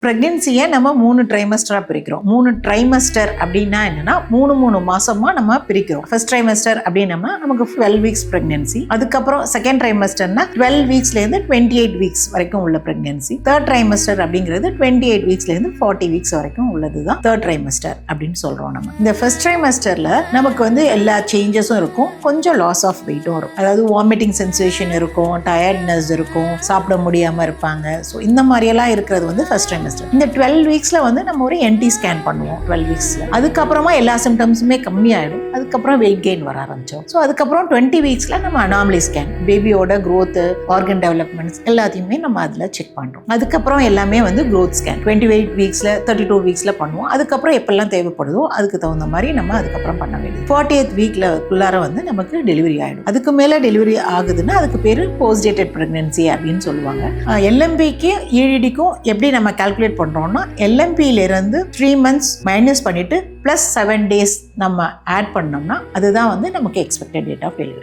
ப்ரெக்னென்சியை நம்ம 3 ட்ரைமஸ்டராக பிரிக்கிறோம். 3 ட்ரைமஸ்டர் அப்படின்னா என்னன்னா 3 மாசமா நம்ம பிரிக்கிறோம். ஃபர்ஸ்ட் ட்ரைமஸ்டர் அப்படின்னா நமக்கு 12 வீக்ஸ் ப்ரெக்னென்சி. அதுக்கப்புறம் செகண்ட் ட்ரைமஸ்டர்னா 12 வீக்ஸ்லேருந்து 28 வீக்ஸ் வரைக்கும் உள்ள ப்ரெக்னென்சி. தேர்ட் ட்ரைமஸ்டர் அப்படிங்கிறது 28 வீக்ஸ்லேருந்து 40 வீக்ஸ் வரைக்கும் உள்ளது தான் தேர்ட் ட்ரைமஸ்டர் அப்படின்னு சொல்றோம். நம்ம இந்த ஃபர்ஸ்ட் ட்ரைமஸ்டர்ல நமக்கு வந்து எல்லா சேஞ்சஸும் இருக்கும், கொஞ்சம் லாஸ் ஆஃப் வெயிட்டும் இருக்கும். அதாவது வாமிட்டிங் சென்சேஷன் இருக்கும், டயர்ட்னஸ் இருக்கும், சாப்பிட முடியாம இருப்பாங்க. ஸோ இந்த மாதிரியெல்லாம் இருக்கிறது வந்து ஃபர்ஸ்ட் ட்ரைமஸ்டர். இந்த 12 வீக்ஸ்ல வந்து நம்ம ஒரு NT ஸ்கேன் பண்ணுவோம். 12 வீக்ஸ்ல அதுக்கப்புறமா எல்லா சிம்டம்ஸுமே கம்மியாயிடும். அதுக்கப்புறம் வெயிட் கெயின் வர ஆரம்பிச்சோம். ஸோ அதுக்கப்புறம் 20 வீக்ஸ்ல நம்ம அனாமலி ஸ்கேன், பேபியோட growth, ஆர்கன் டெவலப்மெண்ட்ஸ் எல்லாத்தையுமே நம்ம அதில் செக் பண்ணுறோம். அதுக்கப்புறம் எல்லாமே வந்து growth ஸ்கேன் 28 வீக்ஸ்ல 32 வீக்ஸ்ல பண்ணுவோம். அதுக்கப்புறம் எப்பெல்லாம் தேவைப்படுதோ அதுக்கு தகுந்த மாதிரி நம்ம அதுக்கப்புறம் பண்ண வேண்டியது. 40th வீக்ல உள்ளார வந்து நமக்கு டெலிவரி ஆயிடும். அதுக்கு மேல டெலிவரி ஆகுதுன்னா அதுக்கு பேரு போஸ்ட் டேட்டட் பிரெக்னன்சி அப்படின்னு சொல்லுவாங்க. LMPக்கு EDDக்கும் எப்படி நம்ம கால்குலேட் பண்றோம்னா LMPல இருந்து 3 months மைனஸ் பண்ணிட்டு +7 days நம்ம ஆட் பண்ணோம்னா அதுதான் வந்து நமக்கு எக்ஸ்பெக்டட் டேட் ஆஃப் டெலிவரி.